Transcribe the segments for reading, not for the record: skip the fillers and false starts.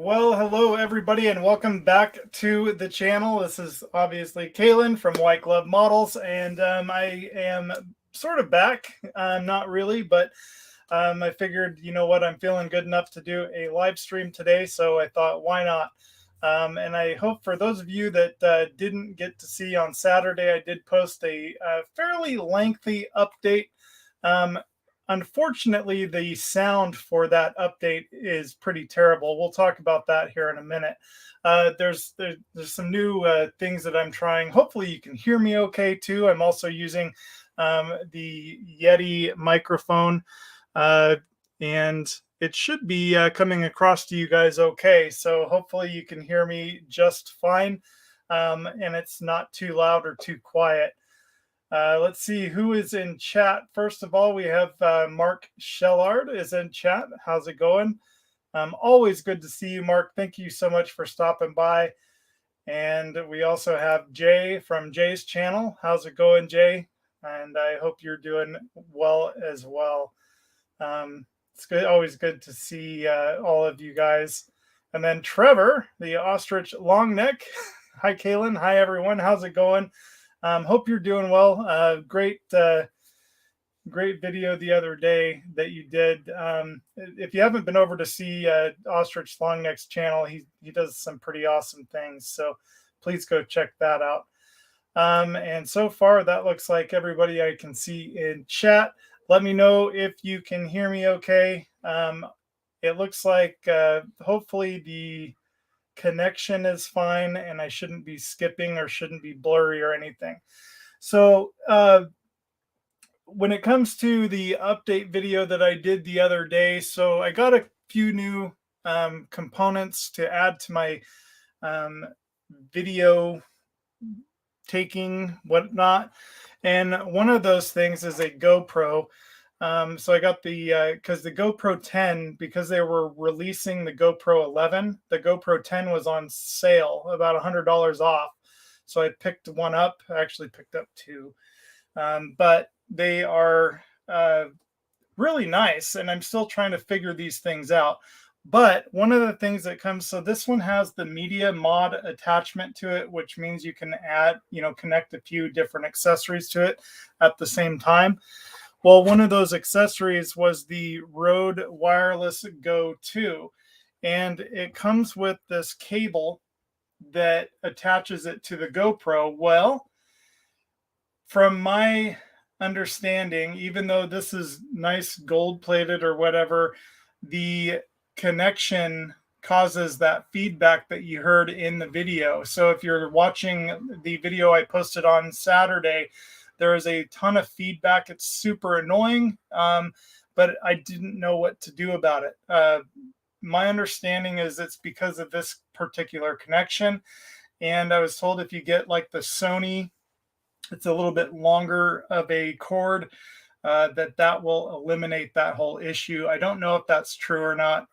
Well, hello everybody, and welcome back to the channel. This is obviously Kalan from White Glove Models, and I am sort of back. Not really, but I figured, you know what, I'm feeling good enough to do a live stream today, so I thought, why not? And I hope for those of you that didn't get to see on Saturday, I did post a fairly lengthy update. Um, Unfortunately, the sound for that update is pretty terrible. We'll talk about that here in a minute. There's some new things that I'm trying. Hopefully you can hear me okay too. I'm also using the Yeti microphone, and it should be coming across to you guys okay. So hopefully you can hear me just fine, and it's not too loud or too quiet. Let's see who is in chat. First of all, we have Mark Shellard is in chat. How's it going? Always good to see you, Mark. Thank you so much for stopping by. And we also have Jay from Jay's channel. How's it going, Jay? And I hope you're doing well as well. It's good, always good to see all of you guys. And then Trevor, the ostrich long neck. Hi, Kaylin. Hi, everyone. How's it going? Hope you're doing well. Great video the other day that you did. If you haven't been over to see Ostrich Longneck's channel, he does some pretty awesome things. So please go check that out. And so far, that looks like everybody I can see in chat. Let me know if you can hear me okay. It looks like hopefully the connection is fine and I shouldn't be skipping or shouldn't be blurry or anything. So when it comes to the update video that I did the other day, so I got a few new components to add to my video taking whatnot, and one of those things is a GoPro. So I got the, because the GoPro 10, because they were releasing the GoPro 11, the GoPro 10 was on sale, about $100 off. So I picked one up. I actually picked up two, but they are really nice, and I'm still trying to figure these things out. But one of the things that comes, so this one has the media mod attachment to it, which means you can add, connect a few different accessories to it at the same time. Well, one of those accessories was the Rode Wireless Go 2, and it comes with this cable that attaches it to the GoPro. Well, from my understanding, even though this is nice gold plated or whatever, the connection causes that feedback that you heard in the video. So if you're watching the video I posted on Saturday, there is a ton of feedback. It's super annoying, but I didn't know what to do about it. My understanding is it's because of this particular connection. And I was told if you get like the Sony, it's a little bit longer of a cord, that will eliminate that whole issue. I don't know if that's true or not.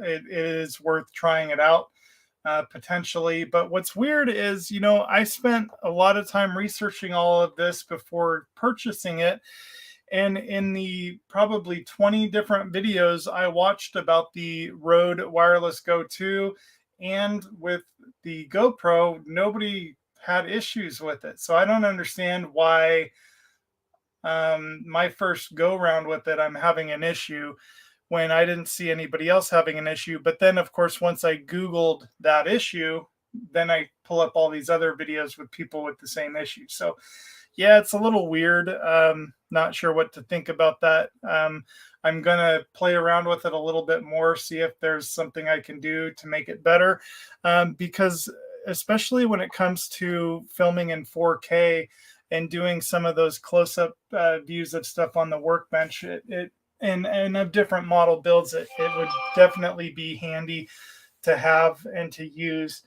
It is worth trying it out. Potentially. But what's weird is, I spent a lot of time researching all of this before purchasing it. And in the probably 20 different videos I watched about the Rode Wireless Go 2 and with the GoPro, nobody had issues with it. So I don't understand why my first go round with it, I'm having an issue when I didn't see anybody else having an issue. But then, of course, once I Googled that issue, then I pull up all these other videos with people with the same issue. So, yeah, it's a little weird. Not sure what to think about that. I'm going to play around with it a little bit more, see if there's something I can do to make it better. Because especially when it comes to filming in 4K and doing some of those close-up views of stuff on the Workbench, and of different model builds, it would definitely be handy to have and to use,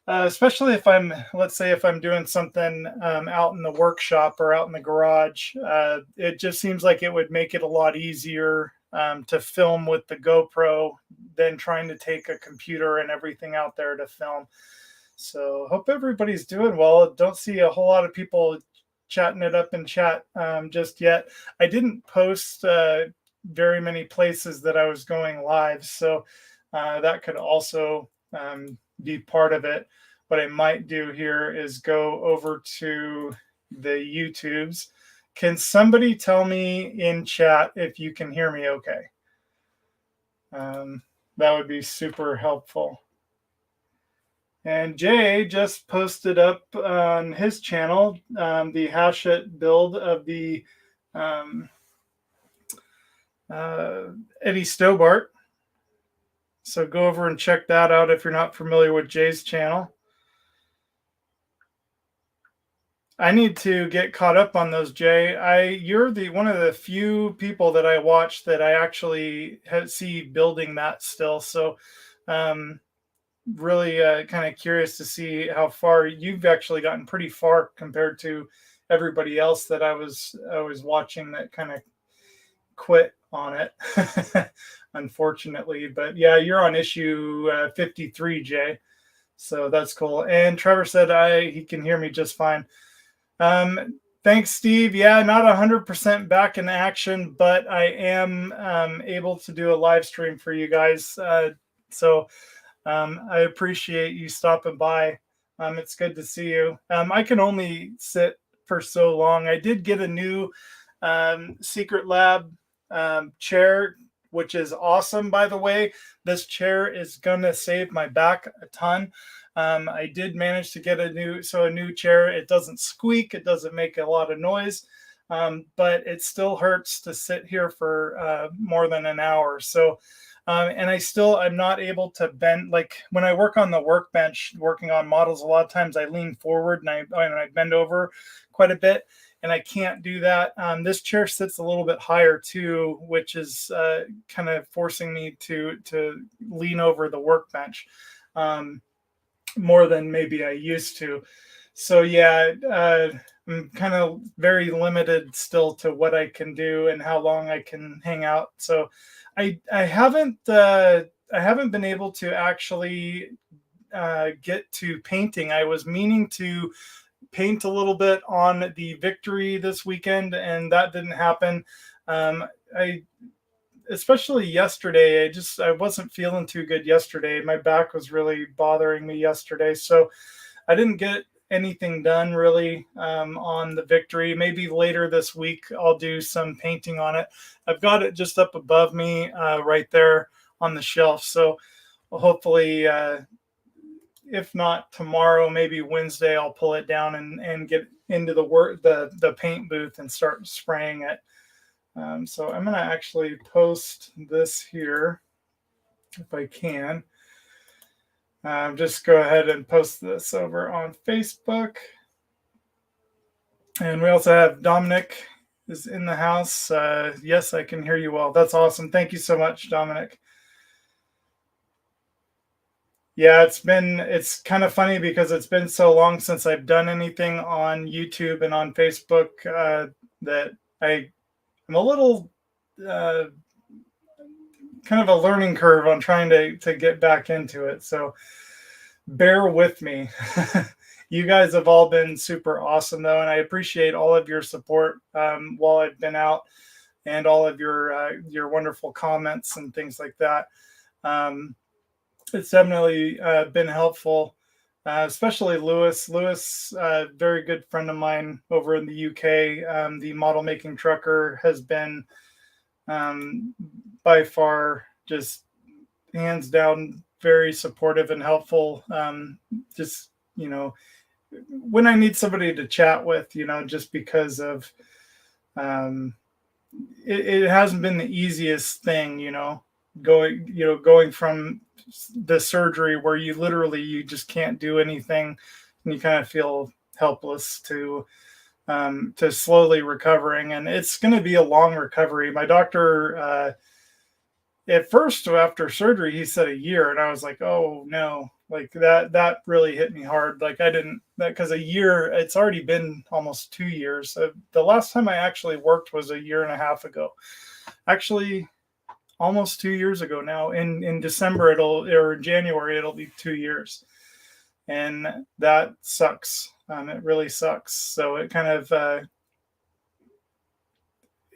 especially if let's say if I'm doing something out in the workshop or out in the garage. It just seems like it would make it a lot easier to film with the GoPro than trying to take a computer and everything out there to film. So hope everybody's doing well. Don't see a whole lot of people chatting it up in chat just yet. I didn't post very many places that I was going live, so that could also be part of it. What I might do here is go over to the YouTubes. Can somebody tell me in chat if you can hear me okay? That would be super helpful. And Jay just posted up on his channel the Hachette build of the Eddie Stobart. So go over and check that out if you're not familiar with Jay's channel. I need to get caught up on those, Jay. You're one of the few people that I watch that I actually see building that still. So really kind of curious to see how far you've actually gotten. Pretty far compared to everybody else that I was watching that kind of quit on it, unfortunately. But yeah, you're on issue 53, Jay. So that's cool. And Trevor said he can hear me just fine. Thanks, Steve. Yeah, not 100% back in action, but I am able to do a live stream for you guys. So I appreciate you stopping by. It's good to see you. I can only sit for so long. I did get a new Secret Lab chair, which is awesome, by the way. This chair is going to save my back a ton. I did manage to get a new chair. It doesn't squeak. It doesn't make a lot of noise, but it still hurts to sit here for more than an hour. So, and I'm not able to bend. Like when I work on the workbench, working on models, a lot of times I lean forward and I bend over quite a bit, and I can't do that. This chair sits a little bit higher too, which is kind of forcing me to lean over the workbench more than maybe I used to. So yeah, I'm kind of very limited still to what I can do and how long I can hang out. So I haven't been able to actually get to painting. I was meaning to paint a little bit on the Victory this weekend, and that didn't happen. Especially yesterday, I wasn't feeling too good yesterday. My back was really bothering me yesterday, so I didn't get anything done really on the Victory. Maybe later this week I'll do some painting on it. I've got it just up above me right there on the shelf, so hopefully if not tomorrow, maybe Wednesday, I'll pull it down and get into the paint booth and start spraying it. So I'm going to actually post this here if I can. Just go ahead and post this over on Facebook. And we also have Dominic is in the house. Yes, I can hear you well. That's awesome. Thank you so much, Dominic. Yeah, it's kind of funny because it's been so long since I've done anything on YouTube and on Facebook that I'm a little kind of a learning curve on trying to get back into it. So bear with me. You guys have all been super awesome though, and I appreciate all of your support while I've been out, and all of your wonderful comments and things like that. It's definitely been helpful, especially Lewis. Lewis, very good friend of mine over in the UK. The model making trucker has been by far just hands down very supportive and helpful. Just, when I need somebody to chat with, just because of it hasn't been the easiest thing, going from the surgery where you just can't do anything and you kind of feel helpless to slowly recovering. And it's going to be a long recovery. My doctor, at first after surgery, he said a year, and I was like, oh no, like that really hit me hard. Like because a year, it's already been almost 2 years. The last time I actually worked was a year and a half ago. Actually, almost 2 years ago now. In December or January, it'll be 2 years. And that sucks. It really sucks. So it kind of,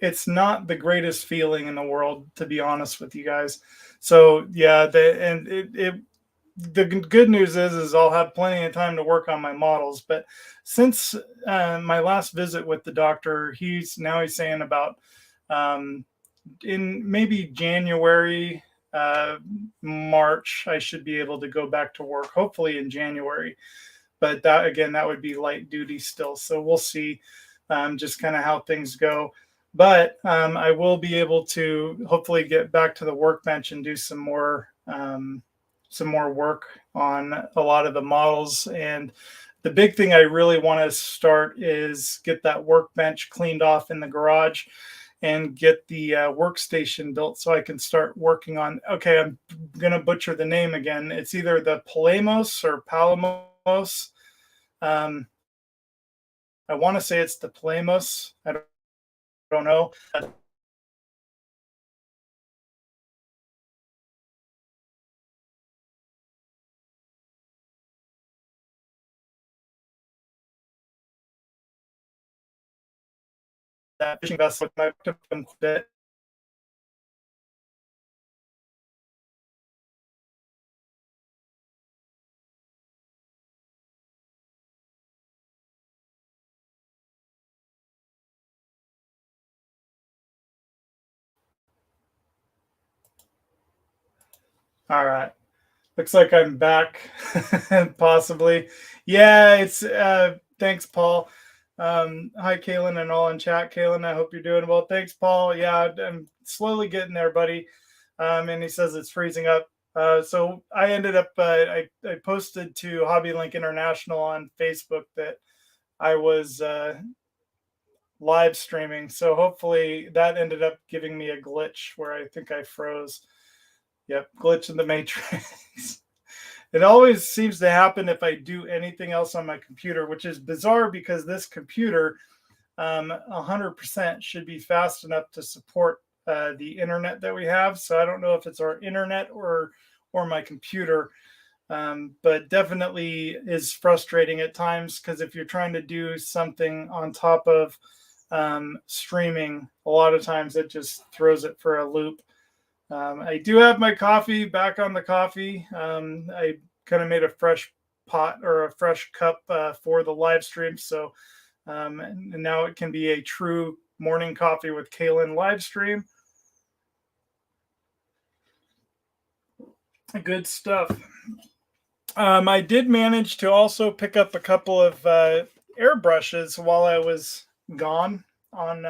it's not the greatest feeling in the world, to be honest with you guys. So yeah, the good news is I'll have plenty of time to work on my models. But since my last visit with the doctor, he's saying about um, in maybe January, March, I should be able to go back to work. Hopefully in January, but that again, that would be light duty still. So we'll see, just kind of how things go. But I will be able to hopefully get back to the workbench and do some more work on a lot of the models. And the big thing I really want to start is get that workbench cleaned off in the garage and get the workstation built so I can start working on, okay, I'm going to butcher the name again. It's either the Palamos or Palamos. I want to say it's the Palamos. I don't know. That fishing vessel with my bit. All right. Looks like I'm back, possibly. Yeah, it's thanks, Paul. Hi, Kalan, and all in chat. Kalan, I hope you're doing well. Thanks, Paul. Yeah, I'm slowly getting there, buddy. And he says it's freezing up. So I ended up, I posted to Hobby Link International on Facebook that I was live streaming. So hopefully that ended up giving me a glitch where I think I froze. Yep, glitch in the matrix. It always seems to happen if I do anything else on my computer, which is bizarre because this computer 100% should be fast enough to support the internet that we have. So I don't know if it's our internet or my computer, but definitely is frustrating at times because if you're trying to do something on top of streaming, a lot of times it just throws it for a loop. I do have my coffee back on the coffee. I kind of made a fresh pot or a fresh cup for the live stream. So and now it can be a true morning coffee with Kalan live stream. Good stuff. I did manage to also pick up a couple of airbrushes while I was gone on,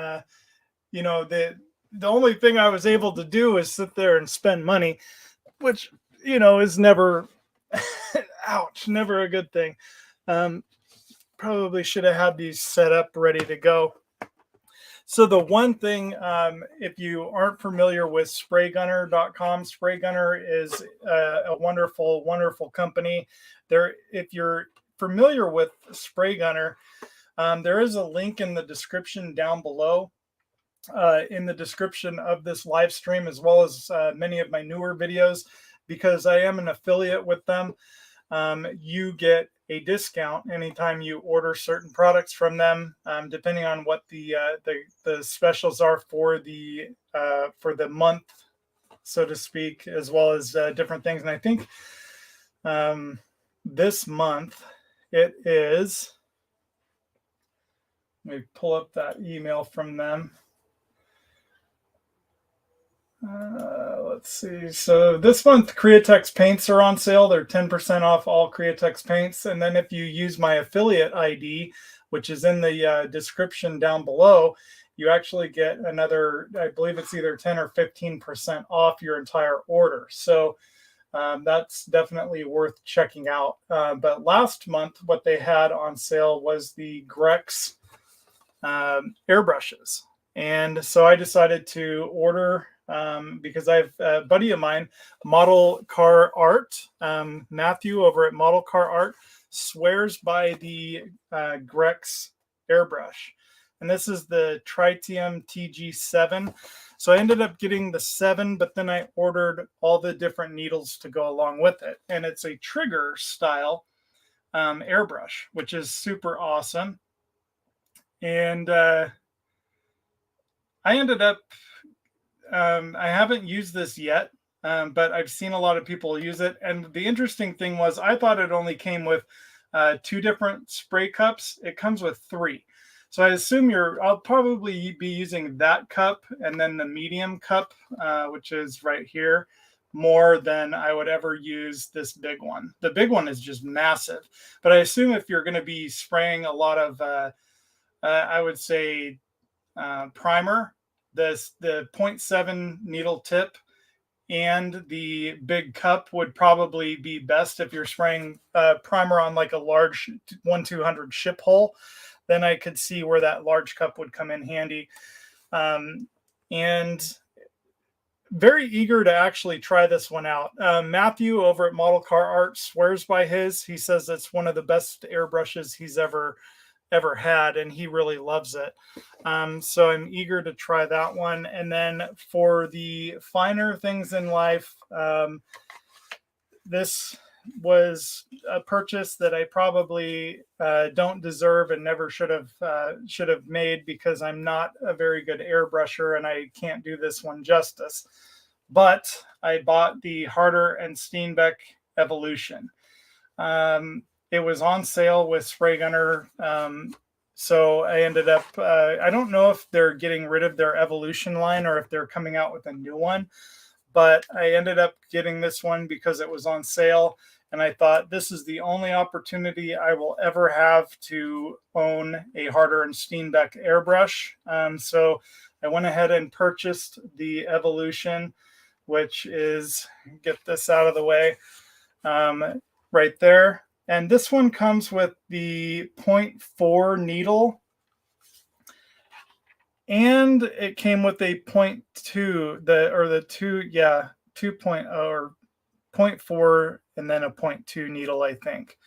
the only thing I was able to do is sit there and spend money, which, is never, ouch, never a good thing. Probably should have had these set up ready to go. So the one thing, if you aren't familiar with SprayGunner.com, SprayGunner is a wonderful, wonderful company. If you're familiar with SprayGunner, there is a link in the description down below. In the description of this live stream, as well as many of my newer videos, because I am an affiliate with them. You get a discount anytime you order certain products from them, depending on what the specials are for the month, so to speak, as well as different things. And I think this month it is. Let me pull up that email from them. Let's see. So this month, Createx paints are on sale. They're 10% off all Createx paints. And then if you use my affiliate ID, which is in the description down below, you actually get another, I believe it's either 10 or 15% off your entire order. So that's definitely worth checking out. But last month, what they had on sale was the Grex airbrushes. And so I decided to order because I have a buddy of mine, Model Car Art, Matthew over at Model Car Art, swears by the Grex airbrush. And this is the Tritium TG7. So I ended up getting the 7, but then I ordered all the different needles to go along with it. And it's a trigger style airbrush, which is super awesome. And I ended up, I haven't used this yet, but I've seen a lot of people use it. And the interesting thing was, I thought it only came with 2 different spray cups. It comes with 3. So I assume I'll probably be using that cup and then the medium cup, which is right here, more than I would ever use this big one. The big one is just massive. But I assume if you're going to be spraying a lot of, I would say, primer, the 0.7 needle tip and the big cup would probably be best if you're spraying primer on like a large 1/200 ship hole. Then I could see where that large cup would come in handy. And very eager to actually try this one out. Matthew over at Model Car Art swears by his. He says it's one of the best airbrushes he's ever had, and he really loves it. So I'm eager to try that one. And then for the finer things in life, this was a purchase that I probably don't deserve and never should have made, because I'm not a very good airbrusher and I can't do this one justice. But I bought the Harder and Steenbeck Evolution. It was on sale with SprayGunner. So I ended up, I don't know if they're getting rid of their Evolution line or if they're coming out with a new one, but I ended up getting this one because it was on sale. And I thought, this is the only opportunity I will ever have to own a Harder and Steenbeck airbrush. So I went ahead and purchased the Evolution, which is, get this out of the way, right there. And this one comes with the 0.4 needle, and it came with a 0.2, the 2.0 or 0.4, and then a 0.2 needle, I think.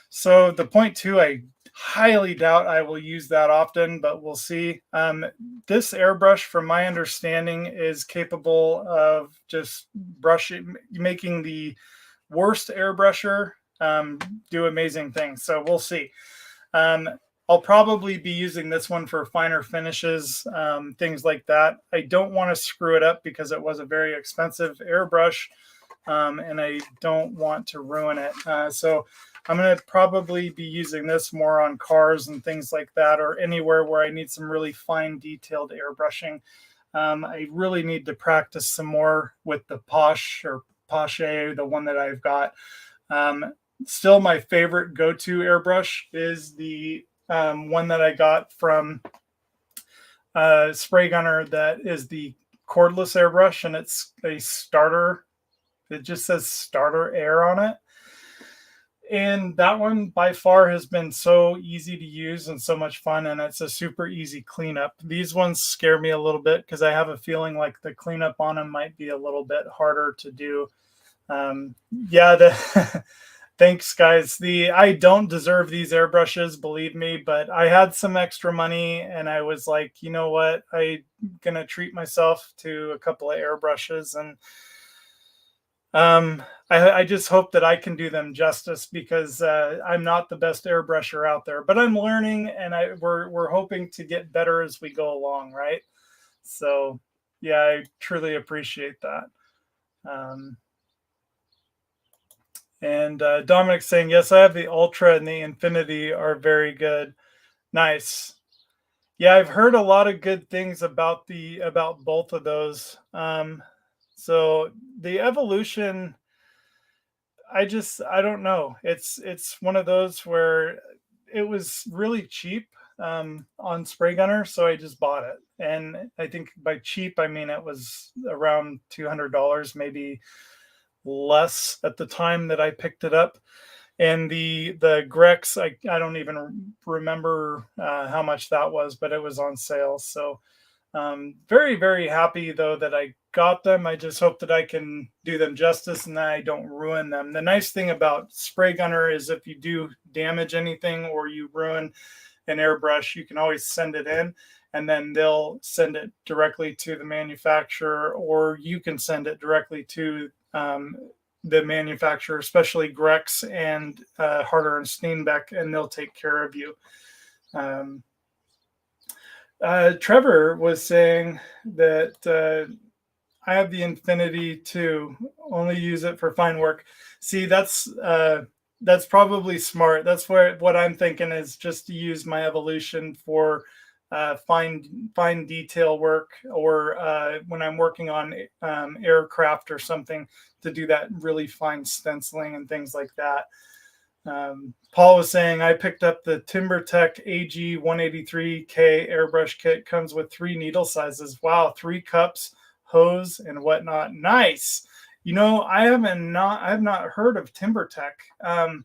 So the 0.2, I highly doubt I will use that often, but we'll see. This airbrush, from my understanding, is capable of just making the worst airbrusher do amazing things. So we'll see. I'll probably be using this one for finer finishes, things like that. I don't want to screw it up because it was a very expensive airbrush, and I don't want to ruin it. So I'm going to probably be using this more on cars and things like that, or anywhere where I need some really fine detailed airbrushing. I really need to practice some more with the Posche, the one that I've got. Still, my favorite go-to airbrush is the one that I got from SprayGunner. That is the cordless airbrush, and it's a starter. It just says starter air on it. And that one by far has been so easy to use and so much fun, and it's a super easy cleanup. These ones scare me a little bit because I have a feeling like the cleanup on them might be a little bit harder to do. Thanks, guys. I don't deserve these airbrushes, believe me, but I had some extra money and I was like, you know what? I'm going to treat myself to a couple of airbrushes, and I just hope that I can do them justice, because I'm not the best airbrusher out there, but I'm learning, and we're hoping to get better as we go along, right? So yeah, I truly appreciate that. And Dominic's saying, yes, I have the Ultra and the Infinity are very good. Nice. Yeah, I've heard a lot of good things about both of those. So the Evolution, I don't know. It's one of those where it was really cheap on SprayGunner, so I just bought it. And I think by cheap, I mean it was around $200, maybe less at the time that I picked it up. And the Grex, I don't even remember how much that was, but it was on sale. So very, very happy though that I got them. I just hope that I can do them justice and that I don't ruin them. The nice thing about SprayGunner is if you do damage anything or you ruin an airbrush, you can always send it in, and then they'll send it directly to the manufacturer, or you can send it directly to the manufacturer, especially Grex and Harder and Steenbeck, and they'll take care of you. Trevor was saying that I have the Infinity to only use it for fine work. See, that's probably smart. That's what I'm thinking is just to use my Evolution for fine detail work, or when I'm working on aircraft or something, to do that really fine stenciling and things like that. Paul was saying, I picked up the TimberTech AG 183K airbrush kit. Comes with 3 needle sizes. Wow, 3 cups, hose, and whatnot. Nice. I have not heard of TimberTech.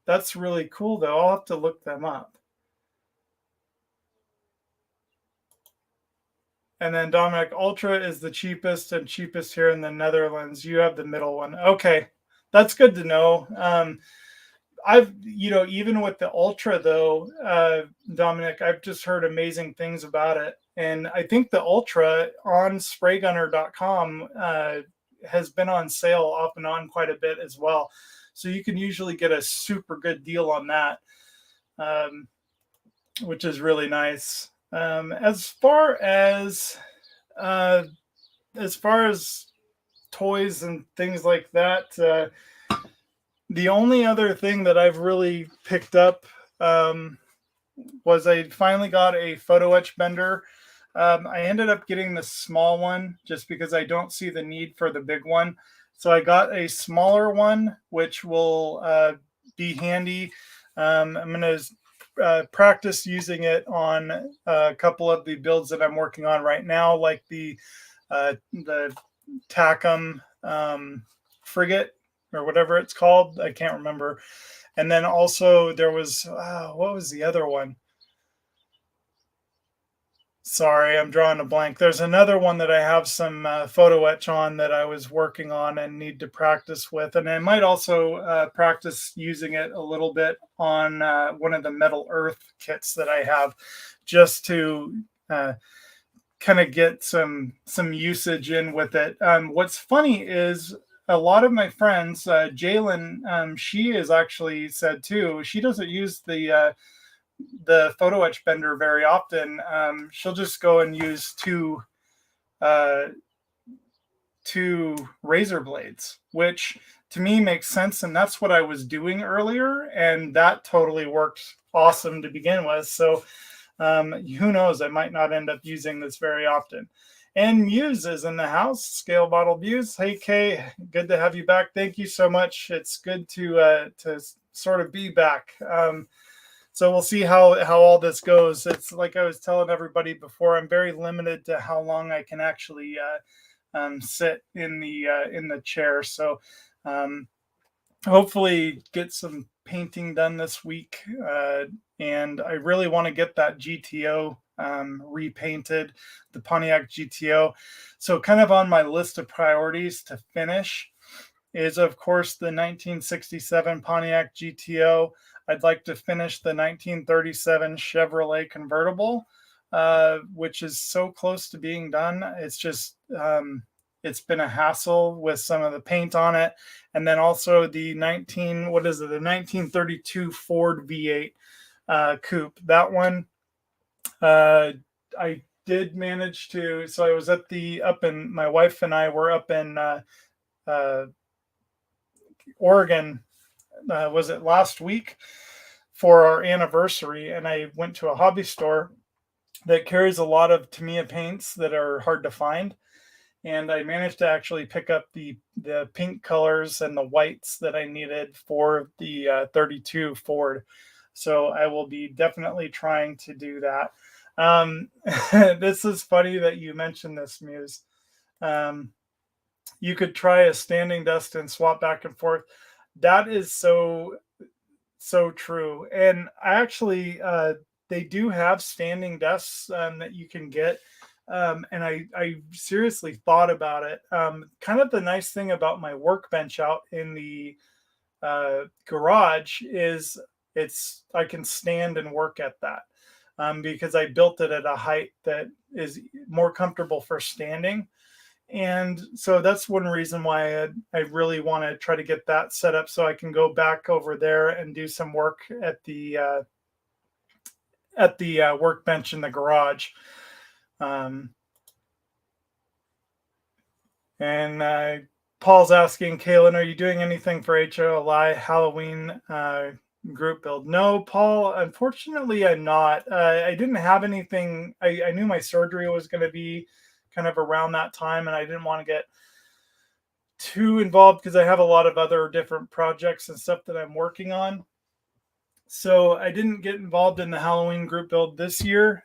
That's really cool, though. I'll have to look them up. And then Dominic, Ultra is the cheapest and cheapest here in the Netherlands. You have the middle one. Okay, that's good to know. Even with the Ultra though, Dominic, I've just heard amazing things about it. And I think the Ultra on SprayGunner.com has been on sale off and on quite a bit as well. So you can usually get a super good deal on that, which is really nice. As far as toys and things like that, the only other thing that I've really picked up was I finally got a photo etch bender. I ended up getting the small one just because I don't see the need for the big one. So I got a smaller one, which will be handy. I'm going to practice using it on a couple of the builds that I'm working on right now, like the Tacom frigate or whatever it's called. I can't remember. And then also there was, what was the other one? Sorry, I'm drawing a blank. There's another one that I have some photo etch on that I was working on and need to practice with. And I might also practice using it a little bit on one of the Metal Earth kits that I have, just to kind of get some usage in with it. What's funny is a lot of my friends, Jalen, she has actually said too, she doesn't use the photo etch bender very often. She'll just go and use two razor blades, which to me makes sense, and that's what I was doing earlier, and that totally worked awesome to begin with. So who knows, I might not end up using this very often. And Muse is in the house. Scale Bottle Muse. Hey Kay, good to have you back. Thank you so much. It's good to sort of be back. So we'll see how all this goes. It's like I was telling everybody before, I'm very limited to how long I can actually sit in the chair. So hopefully get some painting done this week. And I really want to get that GTO repainted, the Pontiac GTO. So kind of on my list of priorities to finish is, of course, the 1967 Pontiac GTO. I'd like to finish the 1937 Chevrolet convertible, which is so close to being done. It's just, it's been a hassle with some of the paint on it. And then also the 1932 Ford V8 coupe. That one, I did manage to, so I was my wife and I were up in Oregon, was it last week, for our anniversary, and I went to a hobby store that carries a lot of Tamiya paints that are hard to find, and I managed to actually pick up the pink colors and the whites that I needed for the 32 Ford. So I will be definitely trying to do that. This is funny that you mentioned this, Muse. You could try a standing desk and swap back and forth. That is so true. And I actually, they do have standing desks that you can get. And I seriously thought about it. Kind of the nice thing about my workbench out in the garage is I can stand and work at that, because I built it at a height that is more comfortable for standing. And so that's one reason why I really want to try to get that set up so I can go back over there and do some work at the at the workbench in the garage. Um, and Paul's asking, Kalan, are you doing anything for HOLI Halloween group build? No, Paul, unfortunately, I'm not. I didn't have anything. I knew my surgery was going to be kind of around that time, and I didn't want to get too involved because I have a lot of other different projects and stuff that I'm working on. So I didn't get involved in the Halloween group build this year.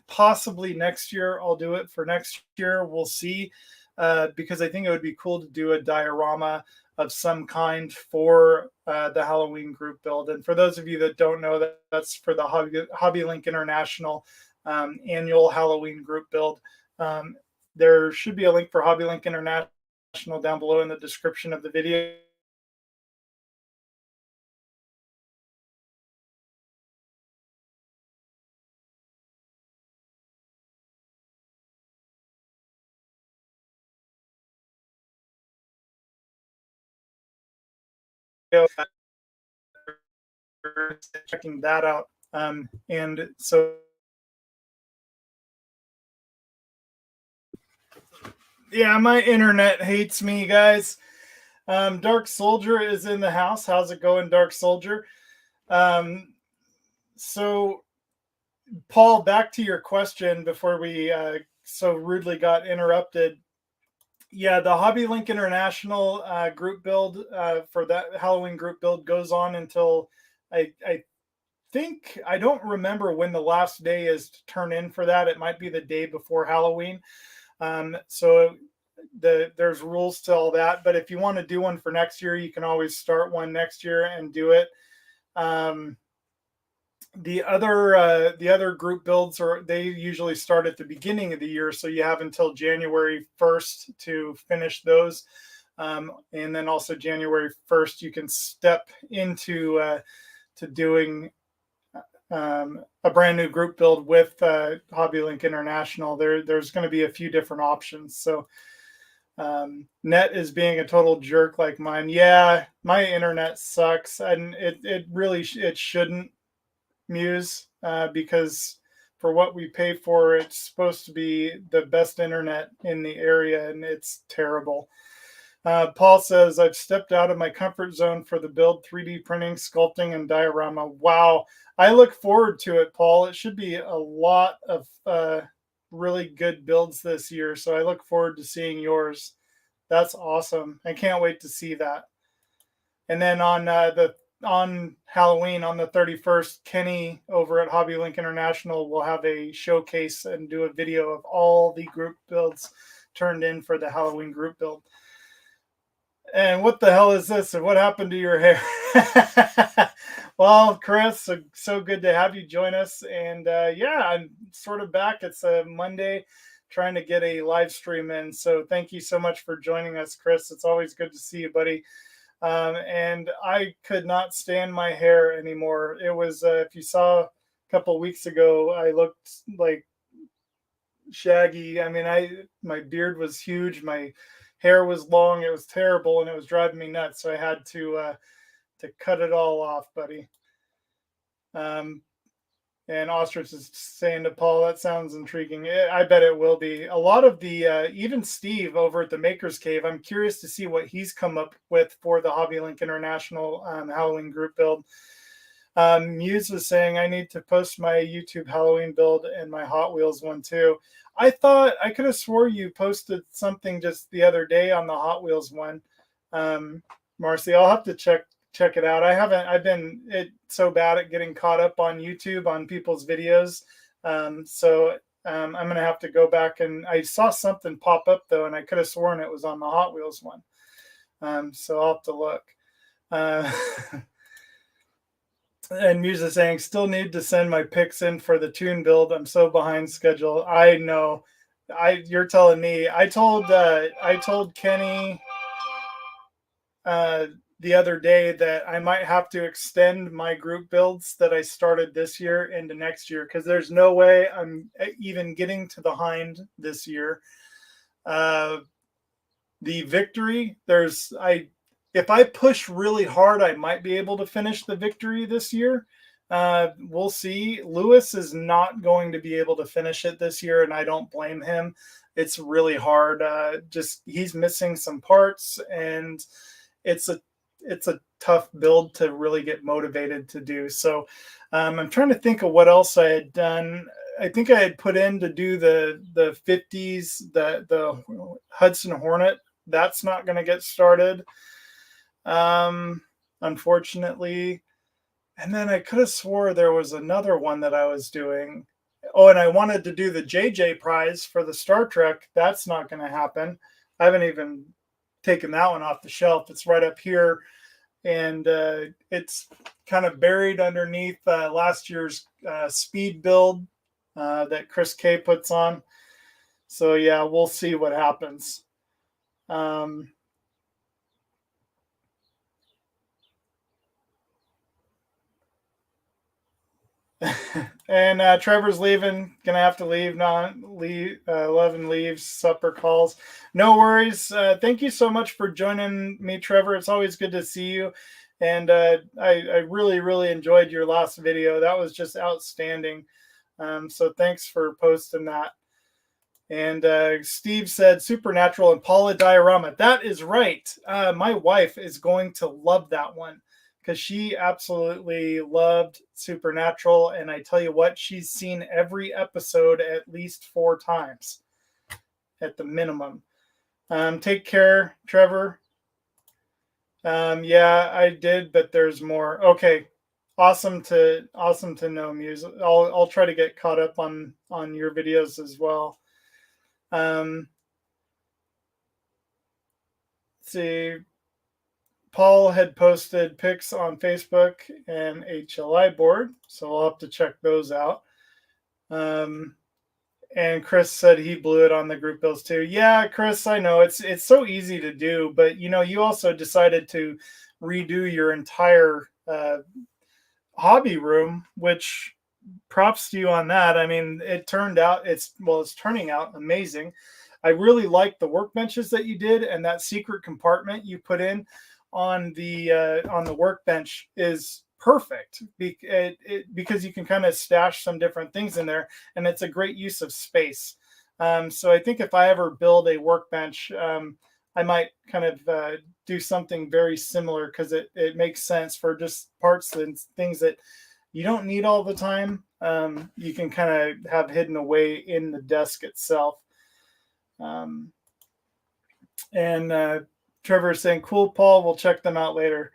Possibly next year, I'll do it for next year. We'll see. Because I think it would be cool to do a diorama of some kind for the Halloween group build. And for those of you that don't know, that's for the Hobby Link International annual Halloween group build. There should be a link for Hobby Link International down below in the description of the video. Checking that out. And so, yeah, my internet hates me, guys. Dark Soldier is in the house. How's it going, Dark Soldier? So, Paul, back to your question before we so rudely got interrupted. Yeah, the Hobby Link International group build for that Halloween group build goes on until I think, I don't remember when the last day is to turn in for that. It might be the day before Halloween. So there's rules to all that. But if you want to do one for next year, you can always start one next year and do it. The other group builds they usually start at the beginning of the year, so you have until January 1st to finish those, and then also January 1st you can step into to doing a brand new group build with Hobby Link International. There's going to be a few different options. So net is being a total jerk like mine. Yeah, my internet sucks, and it really it shouldn't, Muse, because for what we pay for, it's supposed to be the best internet in the area, and it's terrible. Paul says, I've stepped out of my comfort zone for the build, 3D printing, sculpting, and diorama. Wow. I look forward to it, Paul. It should be a lot of really good builds this year, so I look forward to seeing yours. That's awesome. I can't wait to see that. And then on Halloween, on the 31st, Kenny over at Hobby Link International will have a showcase and do a video of all the group builds turned in for the Halloween group build. And what the hell is this? And what happened to your hair? Well, Chris, so good to have you join us. And yeah, I'm sort of back. It's a Monday, trying to get a live stream in. So thank you so much for joining us, Chris. It's always good to see you, buddy. And I could not stand my hair anymore. It was, if you saw a couple of weeks ago, I looked like Shaggy. I mean, my beard was huge. My hair was long. It was terrible, and it was driving me nuts. So I had to cut it all off, buddy. And Ostrich is saying to Paul, that sounds intriguing. I bet it will be. A lot of the, even Steve over at the Maker's Cave, I'm curious to see what he's come up with for the Hobby Link International Halloween group build. Muse was saying, I need to post my YouTube Halloween build and my Hot Wheels one too. I thought, I could have swore you posted something just the other day on the Hot Wheels one. Marcy, I'll have to check it out. I've been so bad at getting caught up on YouTube on people's videos. So I'm going to have to go back, and I saw something pop up though, and I could have sworn it was on the Hot Wheels one. So I'll have to look. And Muse is saying, still need to send my pics in for the tune build. I'm so behind schedule. I know. You're telling me. I told Kenny the other day that I might have to extend my group builds that I started this year into next year, because there's no way I'm even getting to the hind this year. The victory, if I push really hard, I might be able to finish the victory this year. We'll see. Lewis is not going to be able to finish it this year, and I don't blame him. It's really hard. Just he's missing some parts, and it's a tough build to really get motivated to do. So I'm trying to think of what else I had done. I think I had put in to do the 50s, the Hudson Hornet. That's not going to get started, unfortunately. And then I could have swore there was another one that I was doing. Oh, and I wanted to do the JJ prize for the Star Trek. That's not going to happen. I haven't even taken that one off the shelf. It's right up here, and it's kind of buried underneath last year's speed build that Chris K puts on. So yeah, we'll see what happens. And Trevor's leaving, gonna have to leave. Not leave. 11 leaves. Supper calls. No worries. Thank you so much for joining me, Trevor. It's always good to see you. And I really enjoyed your last video. That was just outstanding. So thanks for posting that. And Steve said Supernatural and Paula diorama. That is right. My wife is going to love that one, because she absolutely loved Supernatural. And I tell you what, she's seen every episode at least 4 times at the minimum. Take care, Trevor. Yeah, I did, but there's more. Okay. Awesome to know, Muse. I'll try to get caught up on your videos as well. Let's see. Paul had posted pics on Facebook and HLI board, so I'll have to check those out. And Chris said he blew it on the group builds too. Yeah, Chris, I know it's so easy to do, but you also decided to redo your entire hobby room, which props to you on that. I mean, it turned out it's turning out amazing. I really like the workbenches that you did, and that secret compartment you put in on the workbench is perfect because you can kind of stash some different things in there, and it's a great use of space. So I think if I ever build a workbench, I might kind of do something very similar, because it makes sense for just parts and things that you don't need all the time. You can kind of have hidden away in the desk itself. And Trevor is saying, cool, Paul, we'll check them out later.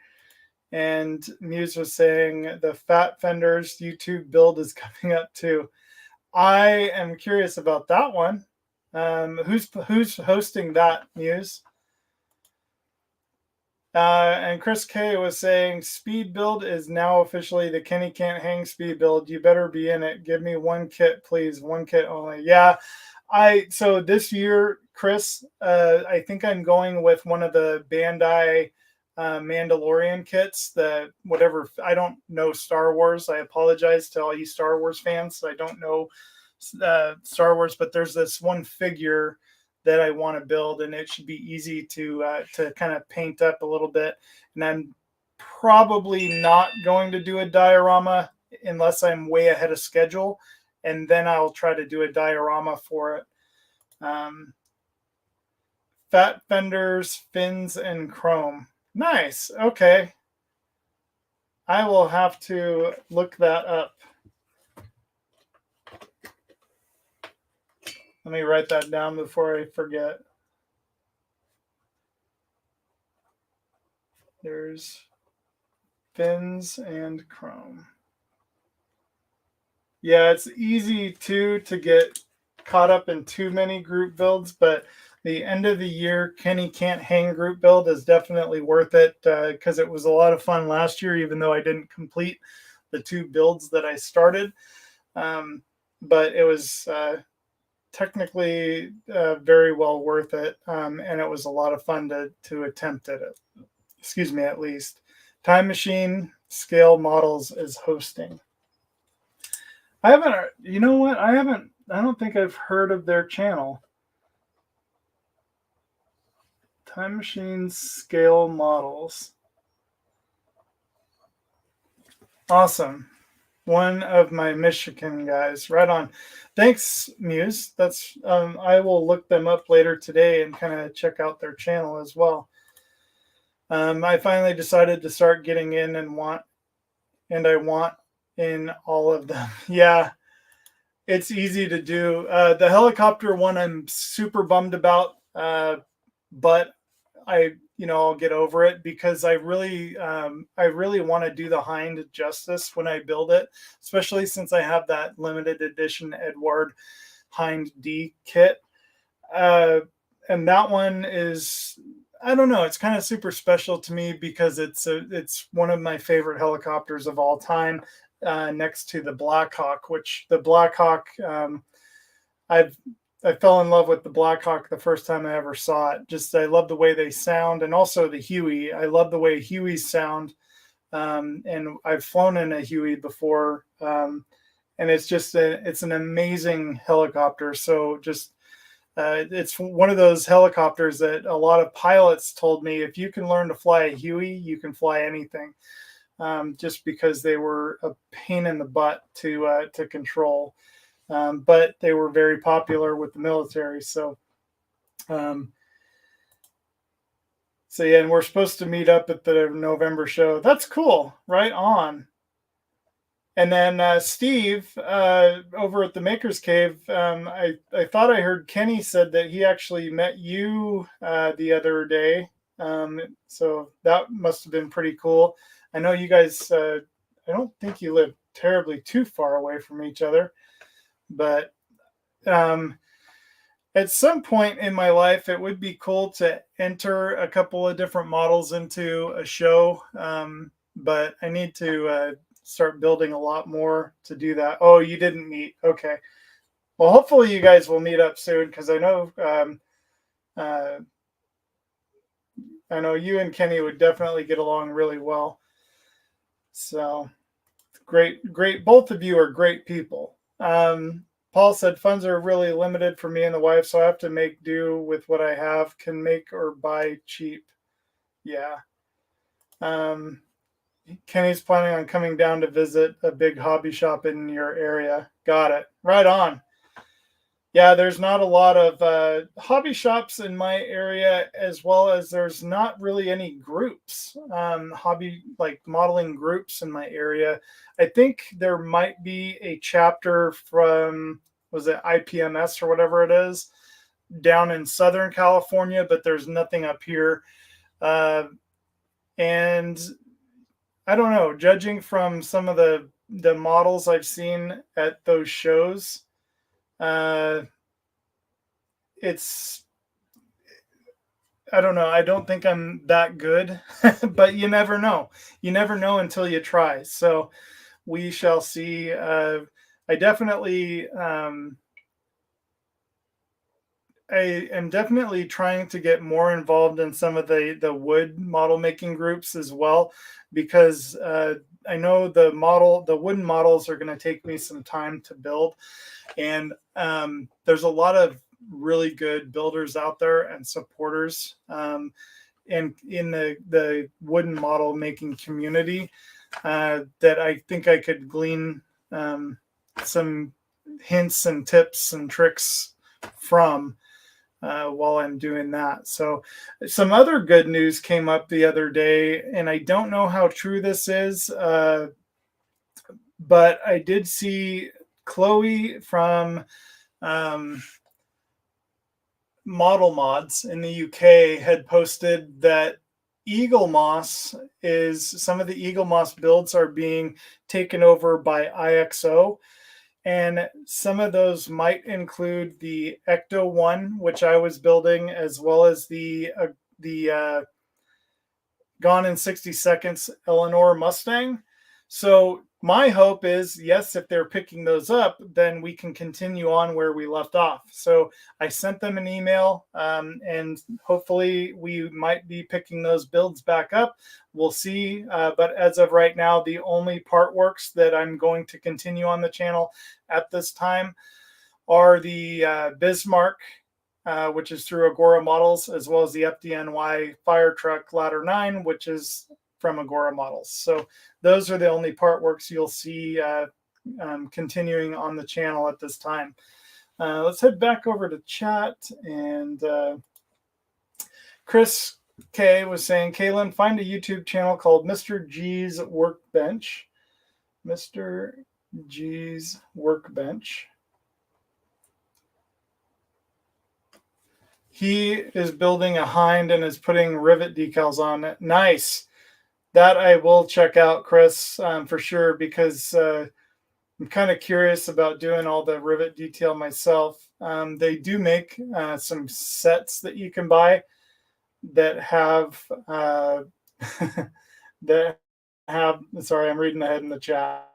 And Muse was saying the Fat Fenders YouTube build is coming up too. I am curious about that one. Who's hosting that, Muse? And Chris K was saying speed build is now officially the Kenny Can't Hang speed build. You better be in it. Give me 1 kit, please. 1 kit only. Yeah. So this year, Chris, I think I'm going with one of the Bandai Mandalorian kits. The whatever, I don't know Star Wars. I apologize to all you Star Wars fans. I don't know Star Wars, but there's this one figure that I want to build, and it should be easy to kind of paint up a little bit. And I'm probably not going to do a diorama unless I'm way ahead of schedule, and then I'll try to do a diorama for it. Fat fenders, fins, and chrome. Nice. Okay. I will have to look that up. Let me write that down before I forget. There's fins and chrome. Yeah, it's easy to get caught up in too many group builds, but the end of the year Kenny Can't Hang group build is definitely worth it, because it was a lot of fun last year, even though I didn't complete the 2 builds that I started. But it was technically very well worth it, and it was a lot of fun to attempt it. Excuse me, at least. Time Machine Scale Models is hosting. I haven't. You know what? I don't think I've heard of their channel. Time Machine Scale Models. Awesome. One of my Michigan guys. Right on. Thanks, Muse. That's I will look them up later today and kind of check out their channel as well. I finally decided to start getting in and I want in all of them. Yeah, it's easy to do. The helicopter one I'm super bummed about, but I'll get over it because I really want to do the hind justice when I build it, especially since I have that limited edition Edward Hind D kit. And that one is, I don't know, it's kind of super special to me because it's one of my favorite helicopters of all time, next to the Blackhawk, which the Blackhawk, I fell in love with the Blackhawk the first time I ever saw it. Just I love the way they sound, and also the Huey. I love the way Hueys sound, and I've flown in a Huey before, and it's an amazing helicopter. So just it's one of those helicopters that a lot of pilots told me, if you can learn to fly a Huey, you can fly anything. Just because they were a pain in the butt to control. But they were very popular with the military. So yeah, and we're supposed to meet up at the November show. That's cool. Right on. And then Steve, over at the Maker's Cave, I thought I heard Kenny said that he actually met you the other day. So that must have been pretty cool. I know you guys, I don't think you live terribly too far away from each other, but at some point in my life, it would be cool to enter a couple of different models into a show, but I need to start building a lot more to do that. Oh, you didn't meet. Okay. Well, hopefully you guys will meet up soon, because I know you and Kenny would definitely get along really well. So great. Both of you are great people. Paul said funds are really limited for me and the wife, so I have to make do with what I have, can make or buy cheap. Yeah. Kenny's planning on coming down to visit a big hobby shop in your area. Got it. Right on. Yeah, there's not a lot of hobby shops in my area, as well as there's not really any groups, hobby like modeling groups in my area. I think there might be a chapter from, was it IPMS or whatever it is, down in Southern California, but there's nothing up here. And I don't know, judging from some of the models I've seen at those shows, it's, I don't know, I don't think I'm that good, but you never know. You never know until you try. So we shall see. I definitely, I am definitely trying to get more involved in some of the wood model making groups as well, because I know the wooden models are going to take me some time to build, and there's a lot of really good builders out there and supporters, and in the wooden model making community, that I think I could glean some hints and tips and tricks from while I'm doing that. So some other good news came up the other day, and I don't know how true this is, but I did see Chloe from Model Mods in the UK had posted that some of the Eagle Moss builds are being taken over by IXO. And some of those might include the Ecto one, which I was building, as well as the Gone in 60 Seconds Eleanor Mustang. So my hope is, yes, if they're picking those up, then we can continue on where we left off. So I sent them an email, and hopefully we might be picking those builds back up. We'll see. But as of right now, the only Partworks that I'm going to continue on the channel at this time are the Bismarck, which is through Agora Models, as well as the FDNY Fire Truck Ladder 9, which is from Agora models. So those are the only Partworks you'll see continuing on the channel at this time. Let's head back over to chat. And Chris K was saying, Kalan, find a YouTube channel called Mr. G's Workbench. Mr. G's Workbench. He is building a hind and is putting rivet decals on it. Nice. That I will check out, Chris, for sure, because I'm kind of curious about doing all the rivet detail myself. They do make some sets that you can buy that have that have. Sorry, I'm reading ahead in the chat.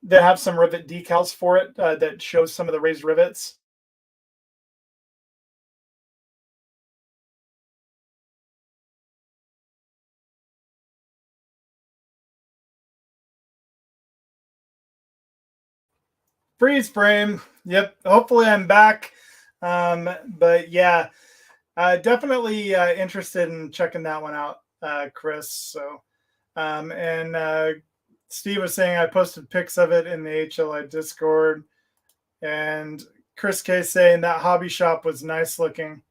That have some rivet decals for it that shows some of the raised rivets. Freeze frame. Yep. Hopefully I'm back. But yeah, definitely interested in checking that one out, Chris. So, and Steve was saying I posted pics of it in the HLI Discord, and Chris K saying that hobby shop was nice looking.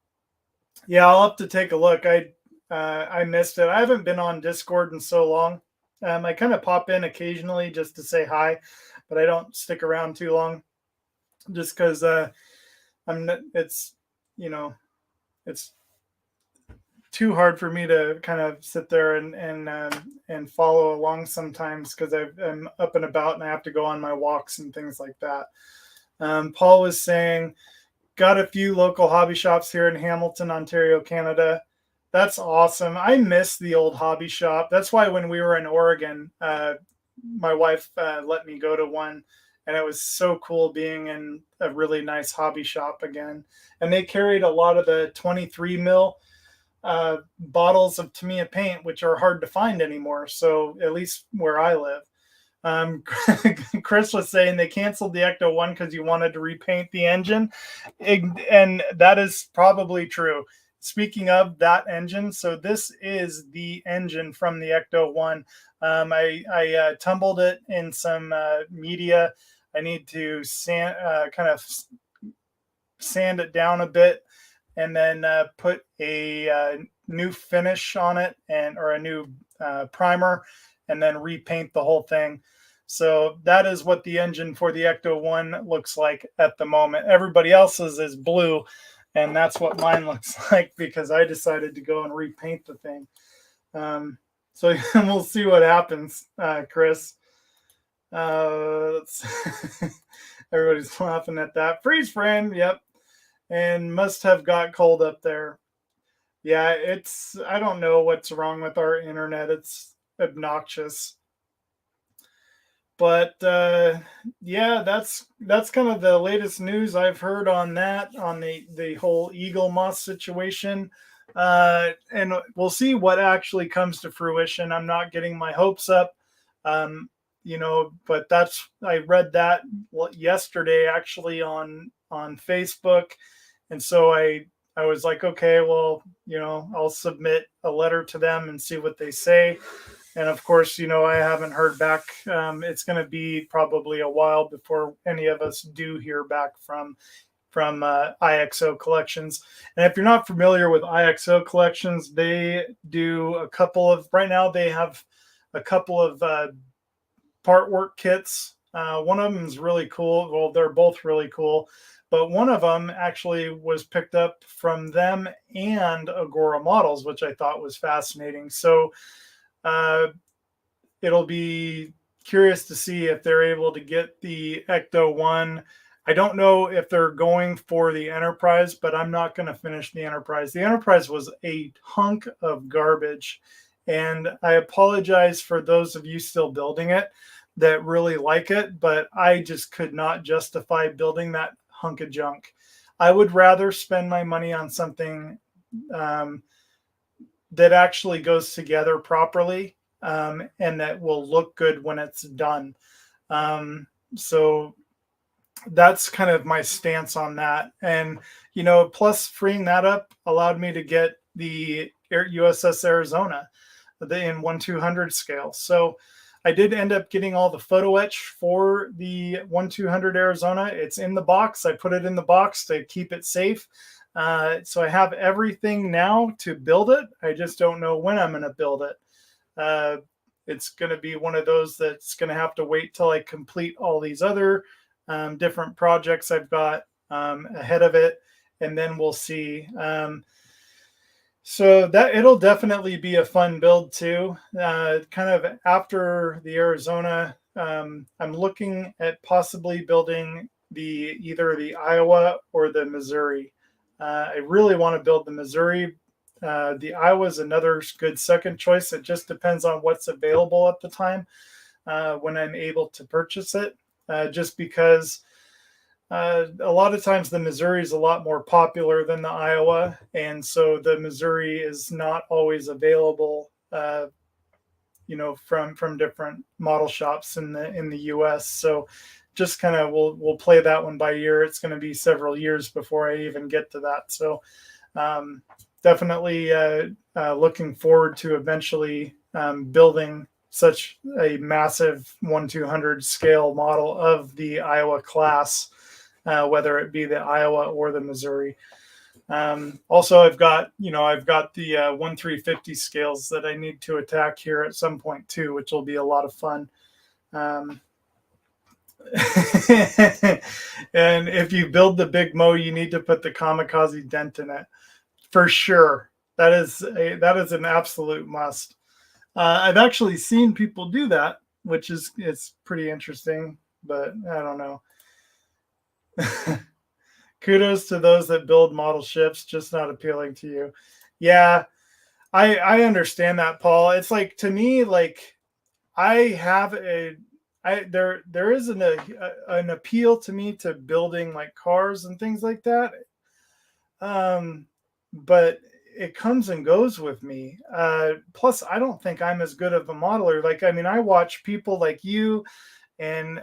Yeah, I'll have to take a look. I missed it. I haven't been on Discord in so long. I kind of pop in occasionally just to say hi, but I don't stick around too long, just because it's it's too hard for me to kind of sit there and follow along sometimes, because I'm up and about and I have to go on my walks and things like that. Paul was saying, got a few local hobby shops here in Hamilton, Ontario, Canada. That's awesome. I miss the old hobby shop. That's why when we were in Oregon, my wife let me go to one, and it was so cool being in a really nice hobby shop again. And they carried a lot of the 23 mil bottles of Tamiya paint, which are hard to find anymore. So at least where I live. Chris was saying they canceled the Ecto 1 because you wanted to repaint the engine. And that is probably true. Speaking of that engine, so this is the engine from the Ecto 1. I tumbled it in some media. I need to kind of sand it down a bit, and then put a new finish on it, or a new primer, and then repaint the whole thing. So that is what the engine for the Ecto 1 looks like at the moment. Everybody else's is blue, and that's what mine looks like because I decided to go and repaint the thing. So we'll see what happens, Chris. Everybody's laughing at that. Freeze frame, yep. And must have got cold up there. Yeah, I don't know what's wrong with our internet. It's obnoxious. But yeah, that's kind of the latest news I've heard on that, on the whole Eagle Moss situation. And we'll see what actually comes to fruition. I'm not getting my hopes up. But I read that yesterday actually on Facebook. And so I was like, okay, well, I'll submit a letter to them and see what they say. And of course, I haven't heard back. It's going to be probably a while before any of us do hear back from IXO Collections. And if you're not familiar with IXO Collections, they do right now they have a couple of Partwork kits. One of them is really cool. Well, they're both really cool. But one of them actually was picked up from them and Agora Models, which I thought was fascinating. So it'll be curious to see if they're able to get the Ecto 1. I don't know if they're going for the Enterprise, but I'm not going to finish the Enterprise. The Enterprise was a hunk of garbage, and I apologize for those of you still building it. that really like it, but I just could not justify building that hunk of junk. I would rather spend my money on something that actually goes together properly, and that will look good when it's done. So that's kind of my stance on that. And, plus freeing that up allowed me to get the USS Arizona in 1/200 scale. So I did end up getting all the photo etch for the 1/200 Arizona. It's in the box. I put it in the box to keep it safe. So I have everything now to build it. I just don't know when I'm going to build it. It's going to be one of those that's going to have to wait till I complete all these other different projects I've got ahead of it, and then we'll see. So that it'll definitely be a fun build too. Kind of after the Arizona, I'm looking at possibly building either the Iowa or the Missouri. I really want to build the Missouri. The Iowa is another good second choice. It just depends on what's available at the time when I'm able to purchase it. Just because a lot of times the Missouri is a lot more popular than the Iowa, and so the Missouri is not always available, from different model shops in the U.S. So just kind of we'll play that one by ear. It's going to be several years before I even get to that. So definitely looking forward to eventually building such a massive 1/200 scale model of the Iowa class, whether it be the Iowa or the Missouri. Also, I've got the 1/350 scales that I need to attack here at some point too, which will be a lot of fun. And if you build the Big Mo, you need to put the kamikaze dent in it for sure. That is an absolute must. I've actually seen people do that, which it's pretty interesting, but I don't know. Kudos to those that build model ships, just not appealing to you. Yeah, I understand that, Paul. It's like, to me, like there is an appeal to me to building like cars and things like that. But it comes and goes with me. Plus, I don't think I'm as good of a modeler. Like, I mean, I watch people like you and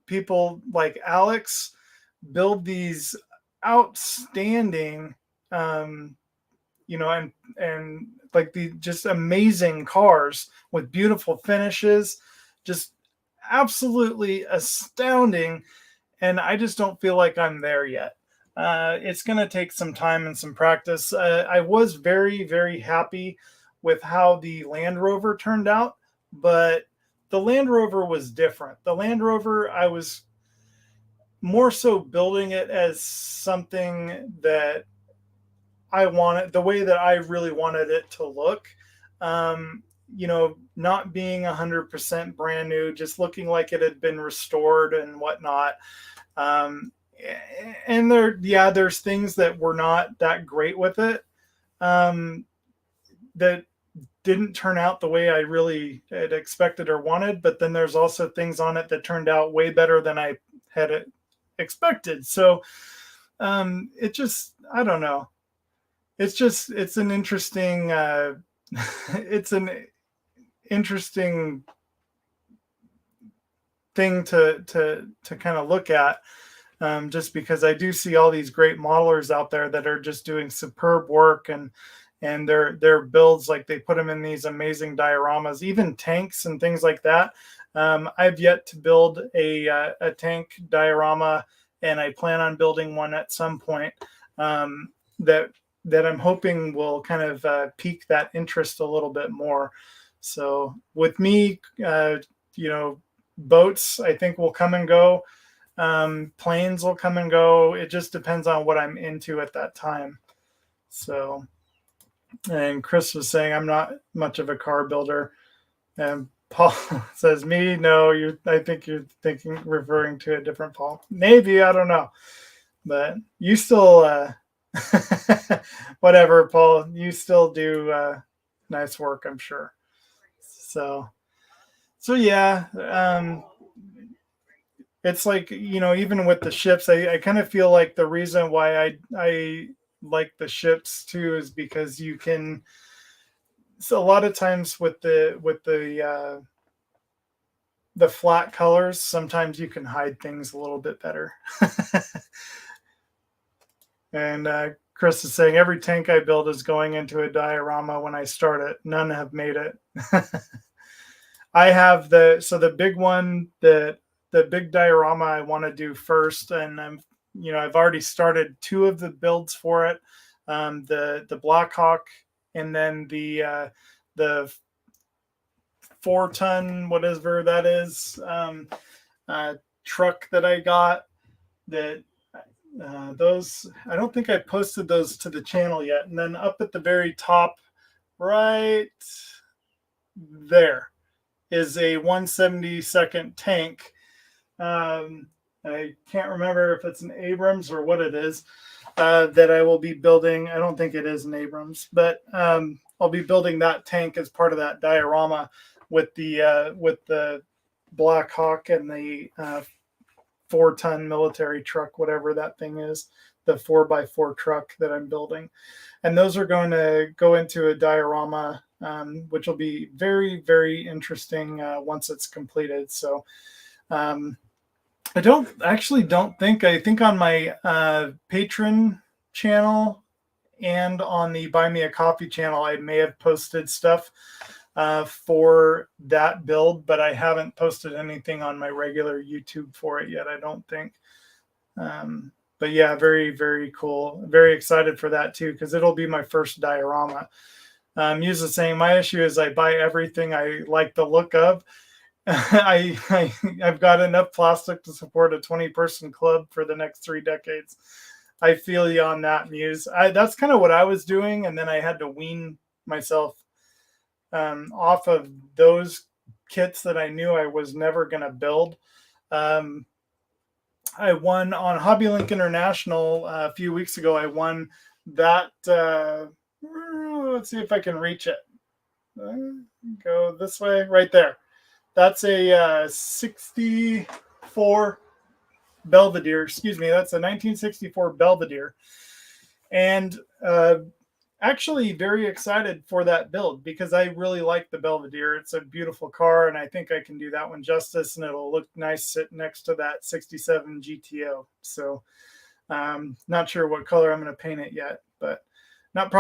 people like Alex build these outstanding, and like the just amazing cars with beautiful finishes, just absolutely astounding. And I just don't feel like I'm there yet. It's going to take some time and some practice. I was very, very happy with how the Land Rover turned out, but the Land Rover was different. The Land Rover, I was more so building it as something that I wanted, the way that I really wanted it to look. Not being 100% brand new, just looking like it had been restored and whatnot. And there's things that were not that great with it, that didn't turn out the way I really had expected or wanted. But then there's also things on it that turned out way better than I had expected. So it just, I don't know. It's an interesting, it's an interesting thing to kind of look at. Just because I do see all these great modelers out there that are just doing superb work, and their builds, like they put them in these amazing dioramas, even tanks and things like that. I've yet to build a tank diorama, and I plan on building one at some point, that I'm hoping will kind of pique that interest a little bit more. So with me, boats, I think, will come and go. Planes will come and go. It just depends on what I'm into at that time. So, and Chris was saying I'm not much of a car builder, and Paul says, me, no, I think you're referring to a different Paul. Maybe, I don't know, but you still, whatever, Paul, you still do nice work, I'm sure. So So yeah, it's like, even with the ships, I kind of feel like the reason why I like the ships too is because you can. So a lot of times with the flat colors, sometimes you can hide things a little bit better. And Chris is saying every tank I build is going into a diorama when I start it. None have made it. I have the big one, the big diorama I want to do first, and I've already started two of the builds for it. The Blackhawk, and then the 4-ton, whatever that is, truck that I got. That those, I don't think I posted those to the channel yet. And then up at the very top, right there, is a 172nd tank. I can't remember if it's an Abrams or what it is, that I will be building. I don't think it is an Abrams, but I'll be building that tank as part of that diorama with the Black Hawk and the 4-ton military truck, whatever that thing is, the 4x4 truck that I'm building. And those are going to go into a diorama, which will be very, very interesting once it's completed. So I think on my Patreon channel and on the Buy Me a Coffee channel, I may have posted stuff for that build, but I haven't posted anything on my regular YouTube for it yet, I don't think. But yeah, very, very cool. Very excited for that too, because it'll be my first diorama. Use the saying, my issue is I buy everything I like the look of. I've got enough plastic to support a 20-person club for the next 3 decades. I feel you on that, Muse. That's kind of what I was doing, and then I had to wean myself off of those kits that I knew I was never going to build. I won on HobbyLink International a few weeks ago. I won that. Let's see if I can reach it. Go this way, right there. That's a 64 Belvedere. Excuse me. That's a 1964 Belvedere. And actually very excited for that build because I really like the Belvedere. It's a beautiful car, and I think I can do that one justice, and it'll look nice sitting next to that 67 GTO. So not sure what color I'm going to paint it yet, but not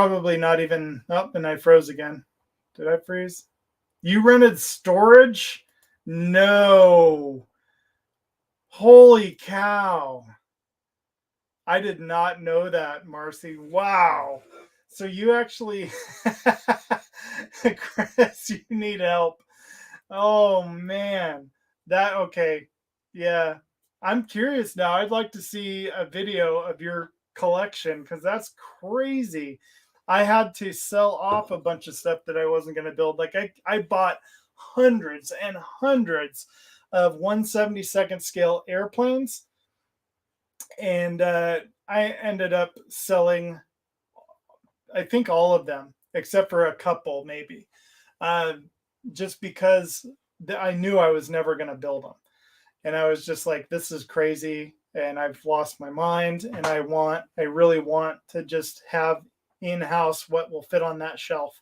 even. Oh, and I froze again. Did I freeze? You rented storage? No. Holy cow. I did not know that, Marcy. Wow. So you actually, Chris, you need help. Oh man. Okay. Yeah. I'm curious now. I'd like to see a video of your collection because that's crazy. I had to sell off a bunch of stuff that I wasn't going to build. Like I bought hundreds and hundreds of 1/72nd scale airplanes, and I ended up selling, I think, all of them except for a couple, maybe, uh, just because I knew I was never going to build them, and I was just like, "This is crazy," and I've lost my mind, and I really want to just have in house what will fit on that shelf,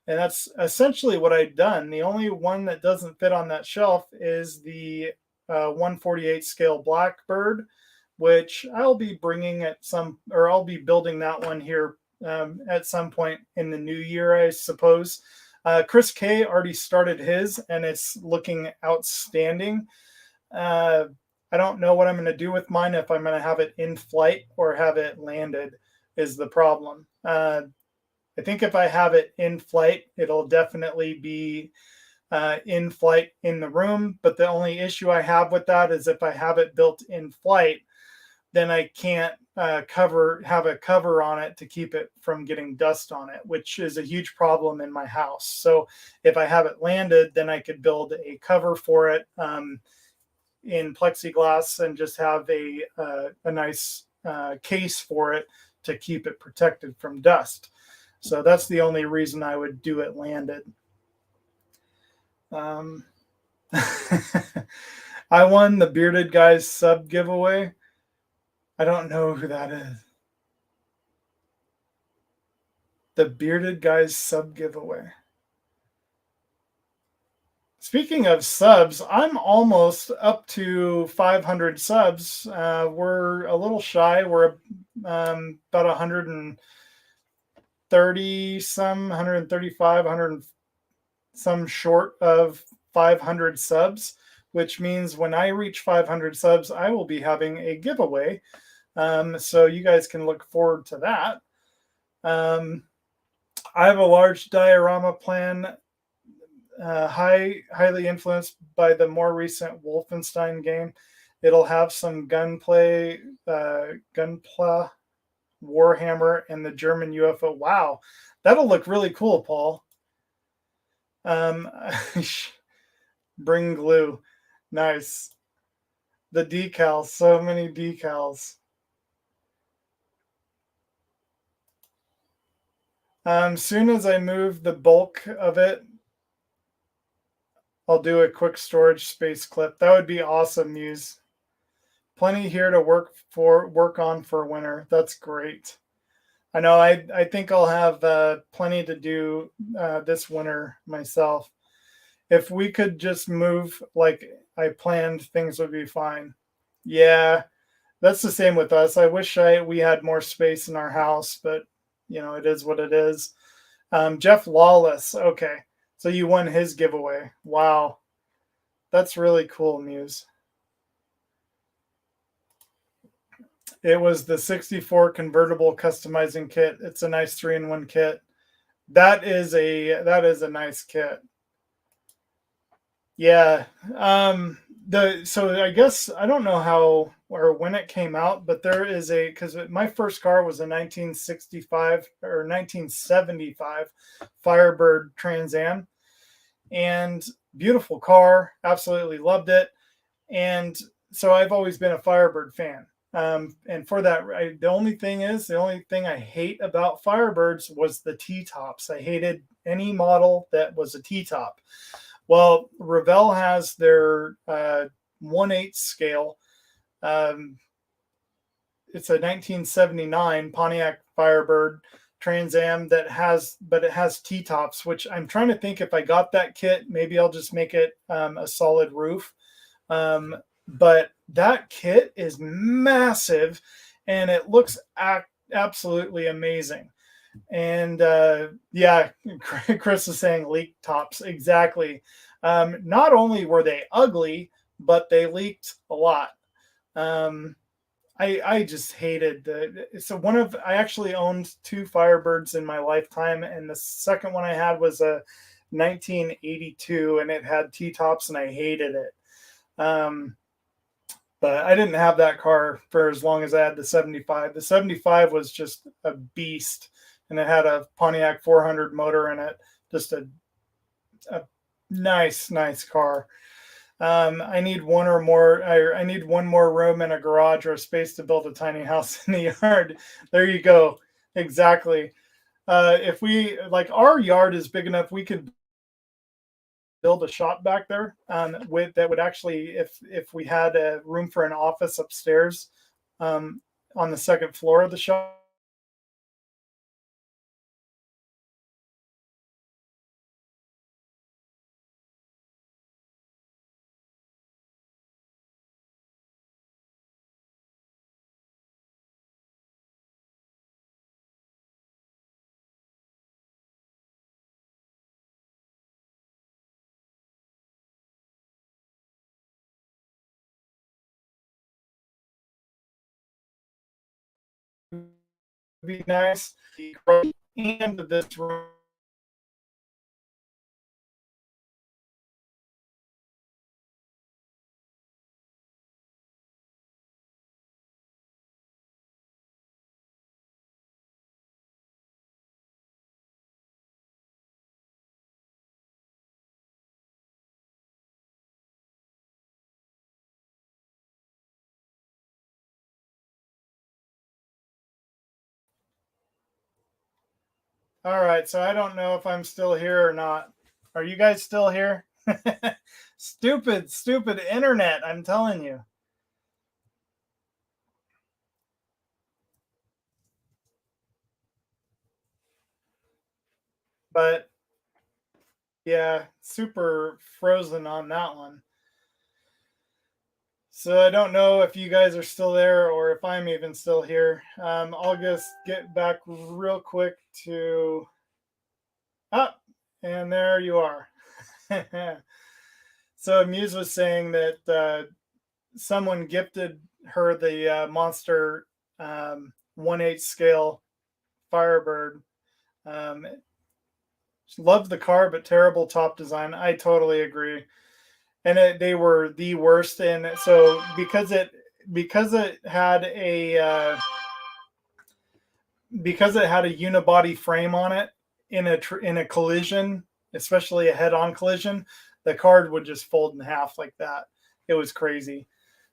and that's essentially what I've done. The only one that doesn't fit on that shelf is the 1/48 scale Blackbird, which I'll be I'll be building that one here at some point in the new year, I suppose. Chris K already started his, and it's looking outstanding. I don't know what I'm going to do with mine, if I'm going to have it in flight or have it landed, is the problem. I think if I have it in flight, it'll definitely be in flight in the room. But the only issue I have with that is if I have it built in flight, then I can't have a cover on it to keep it from getting dust on it, which is a huge problem in my house. So if I have it landed, then I could build a cover for it in plexiglass and just have a nice case for it to keep it protected from dust. So that's the only reason I would do it landed. I won the Bearded Guys sub giveaway. I don't know who that is. The Bearded Guys sub giveaway. Speaking of subs, I'm almost up to 500 subs. We're a little shy. We're about 130 some, 135, 100 some short of 500 subs, which means when I reach 500 subs, I will be having a giveaway. So you guys can look forward to that. I have a large diorama plan, highly influenced by the more recent Wolfenstein game. It'll have some gunplay, Warhammer, and the German UFO. Wow, that'll look really cool, Paul. Um, bring glue. Nice. The decals, so many decals. Soon as I move the bulk of it, I'll do a quick storage space clip. That would be awesome, Muse. Plenty here to work on for winter. That's great. I know. I think I'll have plenty to do this winter myself. If we could just move like I planned, things would be fine. Yeah, that's the same with us. I wish we had more space in our house, but it is what it is. Jeff Lawless. Okay, so you won his giveaway. Wow, that's really cool, Muse. It was the 64 convertible customizing kit. It's a nice 3-in-1 kit. That is a nice kit. Yeah. So I guess I don't know how or when it came out, but there is because my first car was a 1965 or 1975 Firebird Trans Am, and beautiful car, absolutely loved it. And so I've always been a Firebird fan. And for that, the only thing I hate about Firebirds was the T-tops. I hated any model that was a T-top. Well, Revell has their 1/8 scale. It's a 1979 Pontiac Firebird Trans Am but it has T-tops, which I'm trying to think if I got that kit, maybe I'll just make it a solid roof. But that kit is massive and it looks absolutely amazing. And yeah, Chris is saying leak tops. Exactly. Not only were they ugly, but they leaked a lot. I just hated I actually owned 2 Firebirds in my lifetime, and the second one I had was a 1982, and it had T-tops, and I hated it. But I didn't have that car for as long as I had the 75. The 75 was just a beast, and it had a Pontiac 400 motor in it. Just a nice car. I need one more room in a garage or a space to build a tiny house in the yard. There you go. Exactly. If we like, our yard is big enough, we could build a shop back there that would actually, if we had a room for an office upstairs on the second floor of the shop. Be nice. And this room. All right, so I don't know if I'm still here or not. Are you guys still here? Stupid internet, I'm telling you. But yeah, super frozen on that one. So I don't know if you guys are still there or if I'm even still here. I'll just get back real quick to up, and there you are. So Muse was saying that someone gifted her the Monster 1/8 scale Firebird. Um, Loved the car, but terrible top design. I totally agree. And they were the worst. And so because it had a unibody frame on it in a collision, especially a head-on collision, the card would just fold in half like that. It was crazy,